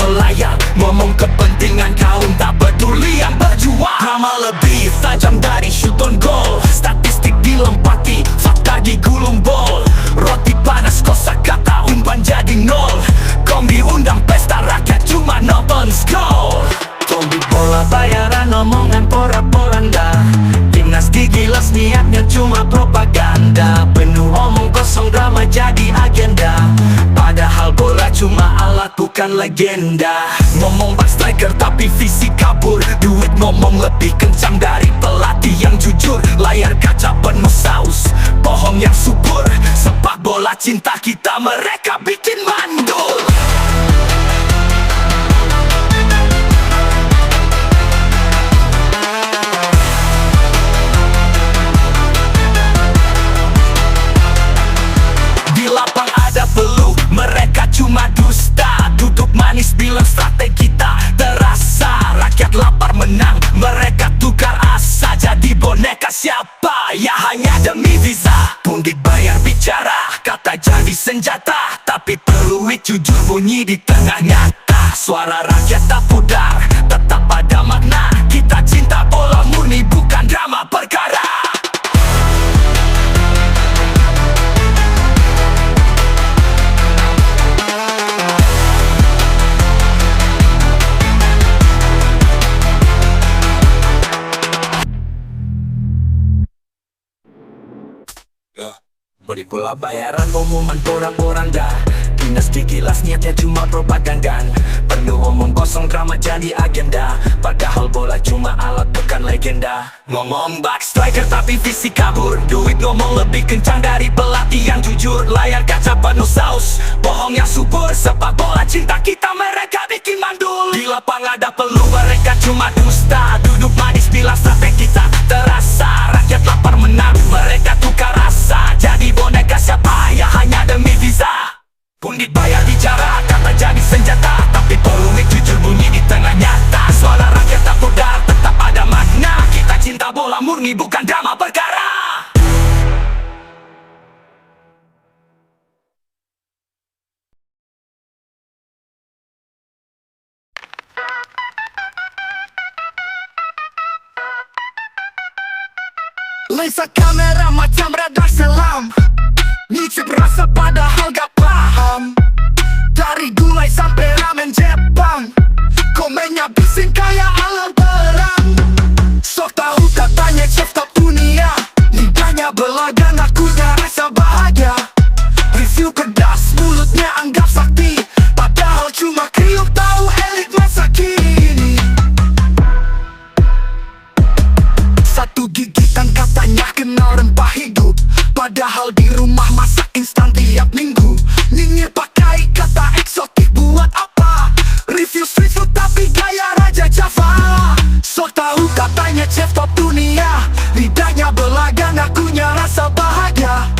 melayang, ngomong kepentingan kaum tak peduli yang berjuang. Drama lebih tajam dari shoot on goal, statistik dilempati, fakta digulung bol. Roti panas kosakata umpan jadi nol. Kong diundang pesta rakyat cuma nonton skor. Tombi bola bayaran omongan pora-poranda, timnas digilas niatnya cuma propaganda. Penuh omong kosong drama jadi agenda, padahal bola cuma alat bukan legenda. Ngomong back striker tapi visi kabur, duit ngomong lebih kencang dari pelatih yang jujur. Layar kaca penuh saus, bohong yang subur. Sepak bola cinta kita, mereka bikin mandul. Mereka cuma dusta, duduk manis bilang strategi tak terasa. Rakyat lapar menang, mereka tukar asa. Jadi boneka siapa? Ya hanya demi visa. Pundit bayar bicara, kata jadi senjata. Tapi peluit jujur bunyi di tengah nyata. Suara rakyat tak pudar, tetap ada makna. Kita cinta bola murni, bukan drama perkara. Beri pula bayaran omongan pora-poranda, timnas digilas niatnya cuma propaganda. Penuh omong kosong drama jadi agenda, padahal bola cuma alat bukan legenda. Ngomong back striker tapi visi kabur, duit ngomong lebih kencang dari pelatih yang jujur. Layar kaca penuh saus, bohong yang subur. Sepak bola cinta kita, mereka bikin mandul. Di lapang ada peluh, mereka cuma dusta. Duduk manis bilang strategi tak terasa. Rakyat lapar menang, mereka tukar rasa. Jadi boneka siapa? Ya hanya demi visa. Pundit bayar bicara, kata jadi senjata. Tapi peluit jujur bunyi di tengah nyata. Suara rakyat tak pudar, tetap ada makna. Kita cinta bola murni, bukan drama perkara. Lensa kamera macam radar selam, nyicip rasa padahal gak paham. Dari gulai sampai ramen Jepang, komennya bising kayak alam perang. Sok tahu katanya chef top dunia, lidahnya belaga ngakunya rasa bahagia. Review pedas, mulutnya anggap sakti, padahal cuma kriuk tahu elit masa kini. Satu gigitan katanya kenal rempah hidup, padahal di rumah masak instan tiap minggu. Nyinyir pakai kata eksotik buat apa? Review street food tapi gaya Raja Java. Sok tahu katanya chef top dunia, lidahnya belaga ngakunya rasa bahagia.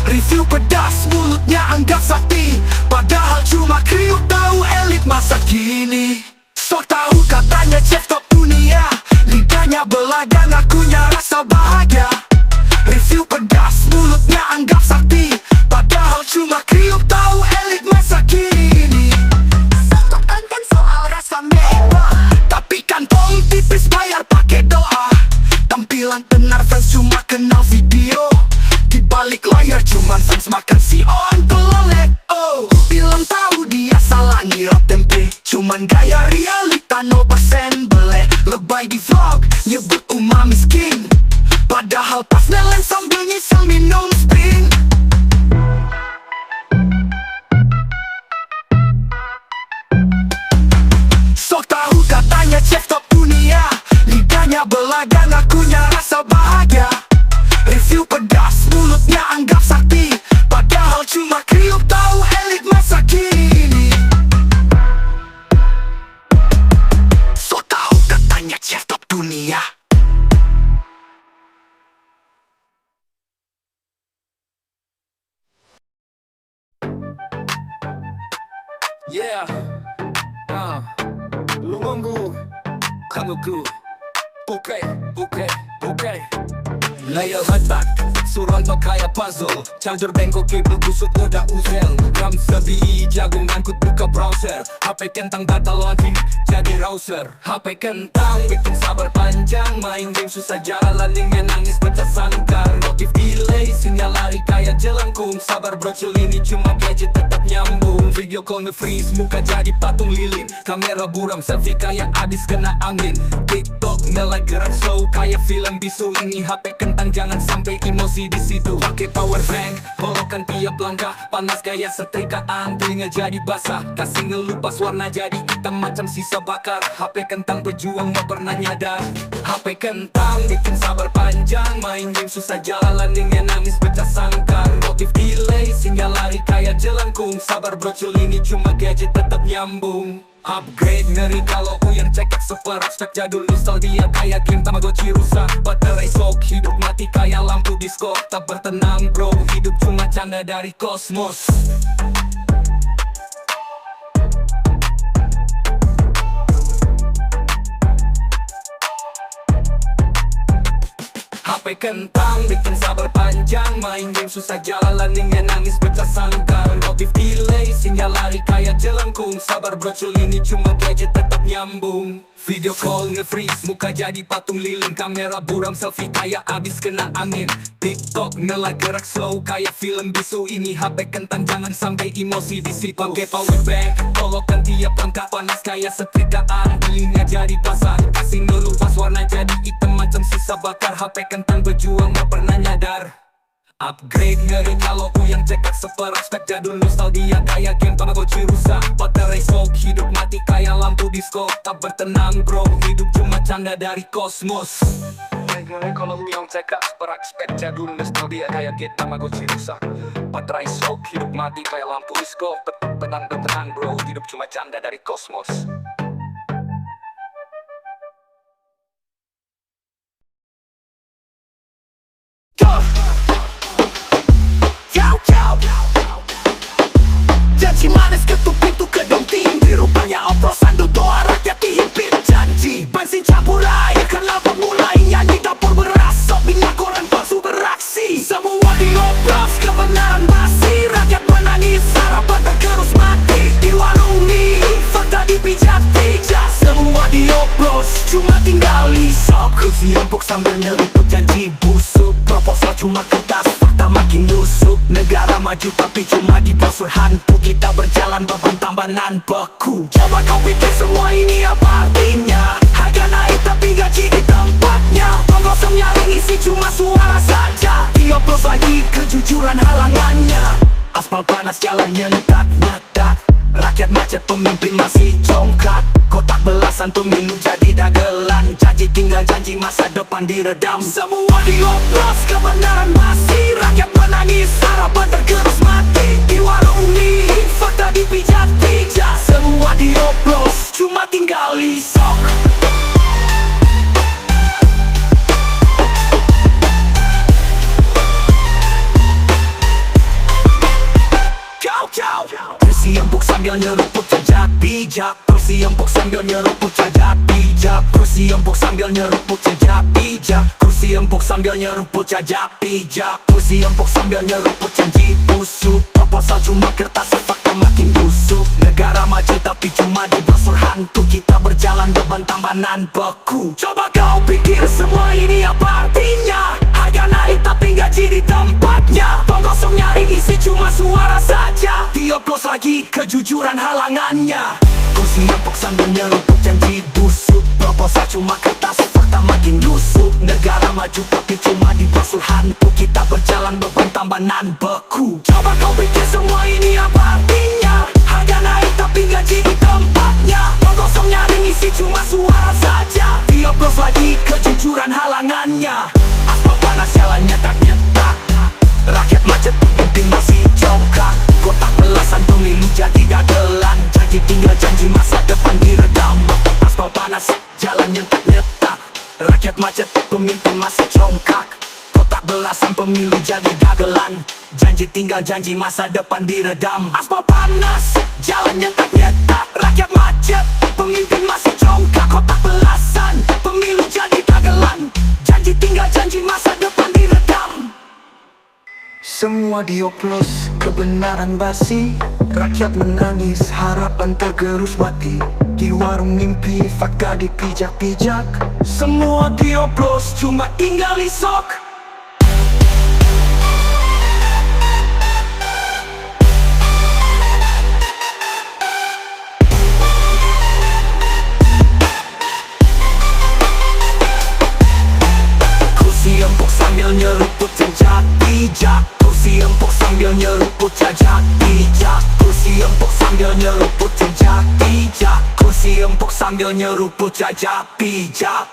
Review pedas, mulutnya anggap sakti, padahal cuma kriuk tahu elit masa kini. Sok tahu katanya chef top dunia, lidahnya belaga ngakunya rasa bahagia. Review pedas, mulutnya anggap sakti, padahal cuma kriuk tahu elit masa kini. Satu konten soal rasa mewah, tapi kantong tipis bayar pakai doa. Tampilan tenar fans cuma kenal video, di balik layar cuman fans makan sion telele. Oh, bilang tahu dia salah ngira tempe, cuman gaya realita 0% bele. Lebay di vlog, nyebut umah miskin, padahal pas nelen sambil nyisel minum spring. Sok tahu katanya chef top dunia, lidahnya belaga ngakunya rasa bahagia. Review pedas, mulutnya anggap sakti, padahal cuma kriuk tahu elit masa kini. Sok tahu katanya chef top dunia. Yeah, Lumongu, Kanuku, Buke, Layer headback, Surontok kayak puzzle, charger bengkok kabel busuk udah uzel. RAM sebi jago ngangkut buka browser, HP kentang data login jadi browser. HP kentang bikin sabar panjang, main game susah jalan linknya nangis pecah sangkar. Notif delay, sinyal lari kayak jelangkung. Sabar brocil ini cuma gadget tetap nyambung. Video call nge-freeze, muka jadi patung lilin. Kamera buram, selfie kayak abis kena angin. TikTok nge-like gerak slow kayak film bisu. Ini HP kentang jangan sampai emosi di situ. Pakai power bank, holokan tiap langkah. Panas kayak setrikaan, telinga jadi basah. Kasih ngelupas warna jadi hitam macam sisa bakar. HP kentang berjuang gak pernah nyadar. HP kentang bikin sabar panjang, main game susah jalan linknya nangis pecah sangkar. Notif delay, sinyal lari kayak jelangkung. Sabar brocil ini cuma gadget tetap nyambung. Upgrade ngeri kalau uyang cekak seperak spek jadul nostalgia kayak game Tamagotchi rusak. Baterai sok, hidup mati kayak lampu disco. Tak bertenang bro, hidup cuma canda dari kosmos. HP kentang bikin sabar panjang, main game susah jalan linknya nangis pecah sangkar. Notif delay, sinyal lari kayak jelangkung. Sabar brocil ini cuma gadget tetap nyambung. Video call nge-freeze, muka jadi patung lilin. Kamera buram, selfie kayak abis kena angin. TikTok nge-like gerak slow kayak film bisu. Ini HP kentang jangan sampai emosi di situ. Pakai power bank, holokan tiap langkah. Panas kayak setrikaan, telinga jadi basah. Kasih ngelupas warna jadi hitam macam sisa bakar. HP kentang berjuang gak pernah nyadar. Upgrade ngeri kalau uyang cekak seperak spek jadul nostalgia kayak game Tamagotchi rusak. Baterai sok, hidup mati kayak lampu disco. Tak bertenang bro, hidup cuma canda dari kosmos. Ngeri kalau uyang cekak seperak spek jadul nostalgia kayak game Tamagotchi rusak. Baterai sok, hidup mati kayak lampu disco. Tetap tenang bro, hidup cuma canda dari kosmos. Janji manis ketuk pintu gedung tinggi, rupanya oplosan doa rakyat dihimpit janji. Bensin campur air karena mulai nyanyi dapur beras, sop minyak goreng palsu beraksi. Semua dioplos, kebenaran masih rakyat menangis, harapan tergerus mati di warung mie. Fakta dipijak-pijak, semua dioplos, cuma tinggal isok. Kursi empuk sambil nyeruput janji busuk, proposal cuma kertas, fakta makin nusuk. Negara maju tapi cuma di brosur hantu. Kita berjalan beban tambahan beku. Coba kau pikir semua ini apa artinya? Harga naik tapi gaji di tempatnya. Penggosong nyaring isi cuma suara saja. Dioplos lagi kejujuran halangannya. Aspal panas jalannya netak-netak. Rakyat macet pemimpin masih congkak. Kotak belasan pemilu jadi dagelan. Janji tinggal janji masa depan diredam. Semua dioplos, kebenaran masih rakyat menangis, harapan tergerus mati di warung mie. Fakta dipijak-pijak, semua dioplos, cuma tinggal isok. Kursi empuk sambil nyeruput jajak bijak. Kursi empuk sambil nyeruput jajak bijak. Kursi empuk sambil nyeruput jajak bijak. Kursi empuk sambil nyeruput jajak bijak. Kursi empuk sambil nyeruput janji busuk. Proposal cuma kertas, fakta makin busuk. Negara maju tapi cuma di brosur hantu. Kita berjalan beban tambahan beku. Coba kau pikir semua ini apa artinya? Harga naik tapi gaji di tempatnya. Penggosong nyaring isi cuma suara saja. Dioplos lagi kejujuran halangannya. Kursi empuk sambil nyeruput janji busuk. Proposal cuma kertas, fakta makin busuk. Negara maju tapi cuma di brosur hantu. Kita berjalan beban tambahan beku. Coba kau pikir semua ini apa artinya? Harga naik tapi gaji di tempatnya. Penggosong nyaring isi cuma suara saja. Dioplos lagi kejujuran halangannya. Aspal panas jalannya tak nyetak. Rakyat macet pemimpin masih congkak. Kotak belasan pemilu jadi dagelan. Janji tinggal janji masa depan diredam. Aspal panas jalannya tak nyetak. Rakyat macet pemimpin masih congkak. Kotak belasan pemilu jadi dagelan. Janji tinggal janji masa depan diredam. Aspal panas jalannya tak nyetak. Rakyat macet pemimpin masih congkak. Kotak belasan pemilu jadi dagelan. Janji tinggal janji masa depan diredam. semua dioplos, kebenaran basi. Rakyat menangis, harapan tergerus mati. Di warung mimpi, fakta dipijak-pijak. Semua dioplos, cuma tinggal isok. Kursi empuk sambil nyeruput jejak pijak. Kursi empuk sambil nyeruput jejak pijak. Kursi empuk sambil nyeruput jejak pijak. Kursi empuk sambil nyeruput jejak pijak.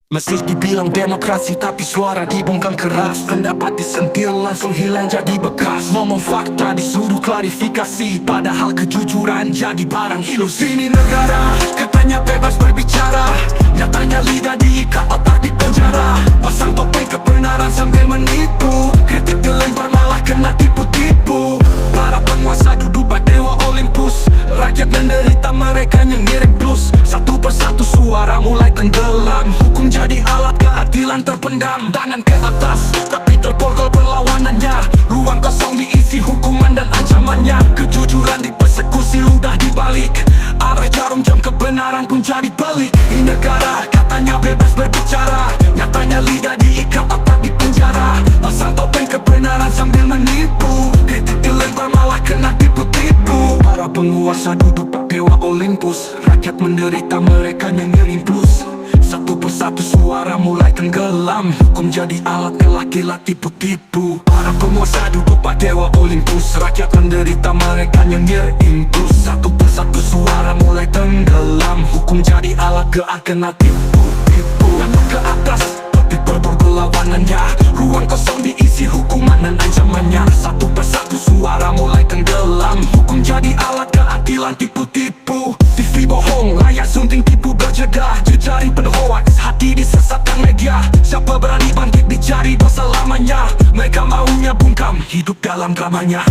Meski dibilang demokrasi tapi suara dibungkam keras. Pendapat disentil langsung hilang jadi bekas. Ngomong fakta disuruh klarifikasi, padahal kejujuran jadi barang ilusi. Ini negara, katanya bebas berbicara, nyatanya lidah diikat, otak di penjara. Pasang topeng kebenaran sambil menipu, kritik dilempar malah kena tipu-tipu. Para penguasa duduk bak dewa Olympus, rakyat menderita mereka yang ngirim plus. Satu persatu suara mulai tenggelam, hukum jadi alat keadilan terpendam. Tangan ke atas, tapi terborgol perlawanannya. Ruang kosong diisi hukuman dan ancamannya. Kejujuran dipersekusi ludah dibalik, arah jarum jam kebenaran pun jadi pelik. Di negara katanya bebas berbicara, nyatanya lidah diikat, otak di penjara. Pasang topeng kebenaran sambil menipu, kritik dilempar malah kena tipu-tipu. Para penguasa duduk dewa Olympus, rakyat menderita mereka yang ngirim plus. Satu persatu suara mulai tenggelam, hukum jadi alat kelak-kelak tipu-tipu. Para penguasa duduk pada dewa Olympus, rakyat menderita mereka yang ngirim plus. Satu persatu suara mulai tenggelam, hukum jadi alat kelak kena tipu-tipu. Namun ke atas, tapi berborgol lawanannya. Ruang kosong diisi hukuman dan ancamannya. Satu persatu suara mulai tenggelam, hukum jadi alat keadilan tipu-tipu. TV bohong, layar sunting tipu berjedah, jejaring penuh hoaks, hati disesatkan media. Siapa berani bangkit dicari dosa lamanya, mereka maunya bungkam hidup dalam dramanya.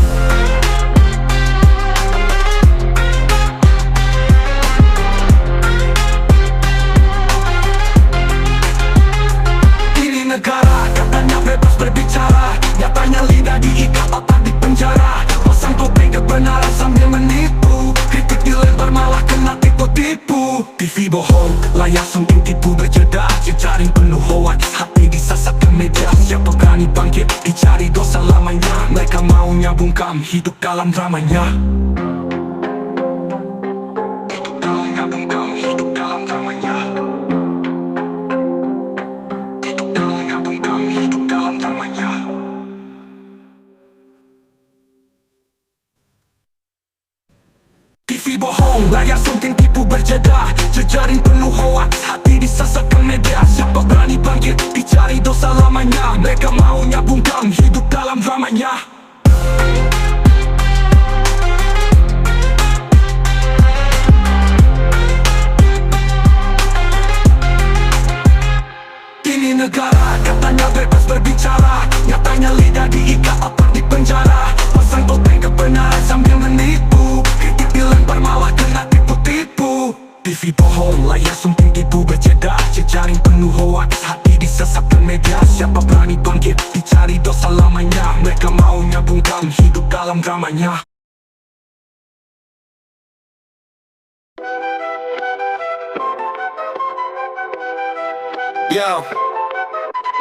Ini negara, katanya bebas berbicara, nyatanya lidah diikat, otak di penjara. Pasang topeng kebenaran sambil menipu, kritik dilempar malah kena tipu-tipu. TV bohong, layar sunting tipu berjedah, jejaring penuh hoaks, hati disesatkan media. Siapa berani bangkit dicari dosa lamanya, mereka maunya bungkam hidup dalam dramanya. TV bohong, layar sunting tipu berjedah, jejaring penuh hoaks, hati disesatkan media. Siapa berani bangkit dicari dosa lamanya, mereka maunya bungkam hidup dalam dramanya. Ini negara, katanya bebas berbicara, nyatanya lidah diikat, otak di penjara. Pasang topeng kebenaran sambil menipu, kritik dilempar malah kena tipu-tipu. TV bohong, layar sunting tipu berjedah, jejaring penuh hoaks, hati disesatkan media. Siapa berani bangkit dicari dosa lamanya, mereka maunya bungkam hidup dalam dramanya. Yo,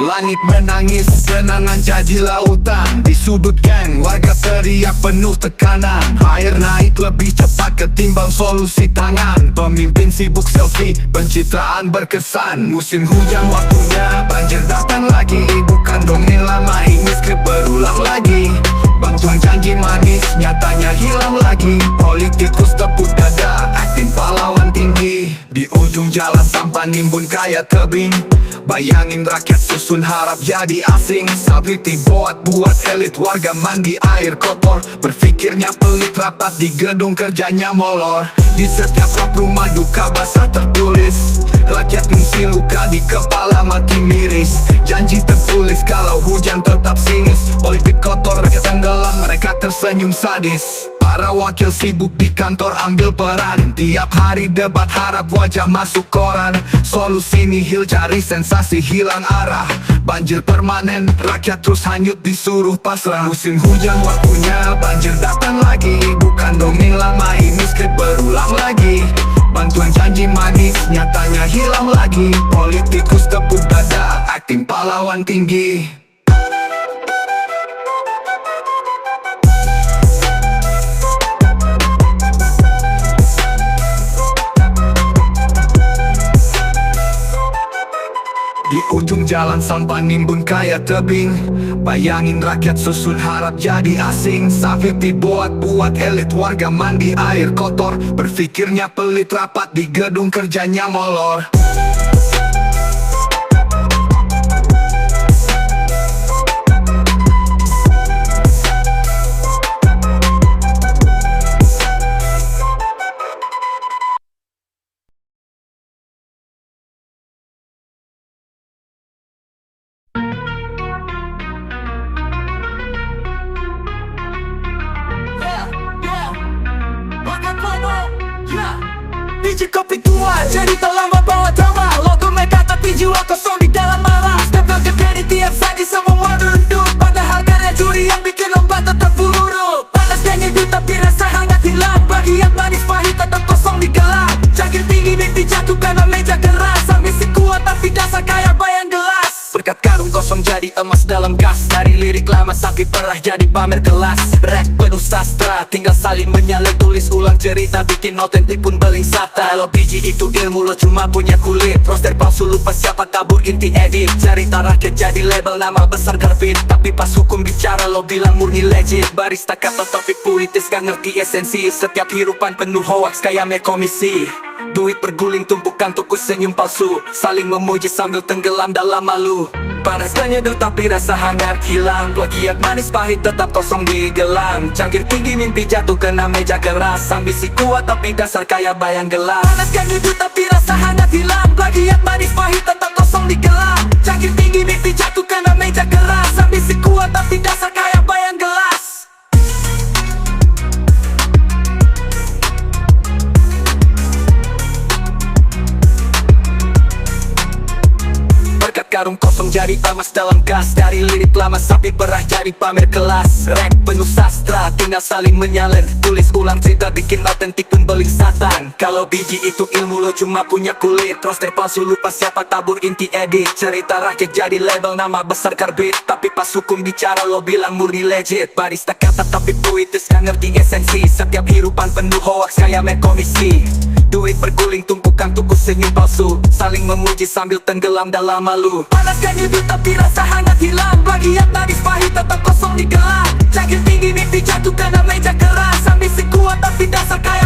langit menangis, kenangan jadi lautan. Di sudut geng, warga teriak penuh tekanan. Air naik lebih cepat ketimbang solusi tangan. Pemimpin sibuk selfie, pencitraan berkesan. Musim hujan waktunya, banjir datang lagi. Ibu kandungnya lama ingin skrip berulang lagi. Bantuan janji manis, nyatanya hilang lagi. Politikus tepuk dada, akting pahlawan tinggi. Di ujung jalan sampah nimbun kayak tebing. Bayangin rakyat susun harap jadi asing. Sabriti buat elit warga mandi air kotor. Berpikirnya pelit rapat di gedung kerjanya molor. Di setiap rap rumah duka basah tertulis. Rakyat ngisi luka di kepala mati miris. Janji tertulis tulis kalau hujan tetap sinis. Politik kotor, rakyat tenggelam, mereka tersenyum sadis. Para wakil sibuk di kantor ambil peran. Tiap hari debat harap wajah masuk koran. Solusi nihil cari sensasi hilang arah. Banjir permanen, rakyat terus hanyut disuruh pasrah. Musim hujan waktunya banjir datang lagi. Bukan dongeng lama ini skrip berulang lagi. Bantuan janji manis nyatanya hilang lagi. Politikus tepuk dada, akting pahlawan tinggi. Di ujung jalan sampah nimbun kayak tebing. Bayangin rakyat susun harap jadi asing. Safir dibuat-buat elit warga mandi air kotor. Berfikirnya pelit rapat di gedung kerjanya molor. Biji kopi tua jadi lama bawa drama. Logo mereka tapi jiwa kosong di dalam marah. Stempel gede di tiap sadi semua duduk. Padahal karya juri yang bikin lomba tetap buruk. Panas dan nyeduh tapi rasa hangat hilang. Bagian manis pahit tetap kosong di gelap. Cangkir tinggi mimpi jatuh karena meja keras. Ambisi kuat tapi dasar kayak bayang gelas. Berkat karung kosong jadi emas dalam gas. Dari lirik lama sampai perah jadi pamer kelas. Rap penuh sastra tinggal saling menyalin. Tulis ulang cerita bikin otentik pun beling sata. Kalau biji itu ilmu lo cuma punya kulit. Roster palsu lupa siapa tabur inti edit. Cerita rakyat jadi label nama besar garbit. Tapi pas hukum bicara lo bilang murni legit. Barista kata topik puitis gak ngerti esensi. Setiap hirupan penuh hoax kayak komisi. Duit berguling tumpukan tukus senyum palsu. Saling memuji sambil tenggelam dalam malu. Panas dan nyeduh tapi rasa hangat hilang. Plagiat manis pahit tetap kosong di gelang. Cangkir tinggi mimpi jatuh kena meja keras. Ambisi kuat tapi dasar kayak bayang gelap. Panas dan nyeduh tapi rasa hangat hilang. Plagiat manis pahit tetap kosong di gelang. Cangkir tinggi mimpi jatuh kena meja keras. Ambisi kuat tapi dasar kayak bayang gelas. Karung kosong jadi emas dalam gas. Dari lirik lama sampai perah jadi pamer kelas. Rap penuh sastra tinggal saling menyalin. Tulis ulang cerita bikin otentik pun beling satan. Kalau biji itu ilmu lo cuma punya kulit. Roster palsu lupa siapa tabur inti edit. Cerita rakyat jadi label nama besar karbit. Tapi pas hukum bicara lo bilang murni legit. Barista kata tapi puitis gak ngerti esensi. Setiap hirupan penuh hoax kayak komisi. Duit berguling tumpukan tukus senyum palsu. Saling memuji sambil tenggelam dalam malu. Panas dan nyeduh tapi rasa hangat hilang. Plagiat manis pahit tetap kosong di gelang. Cangkir tinggi mimpi jatuh kena meja keras. Ambisi kuat tapi dasar kayak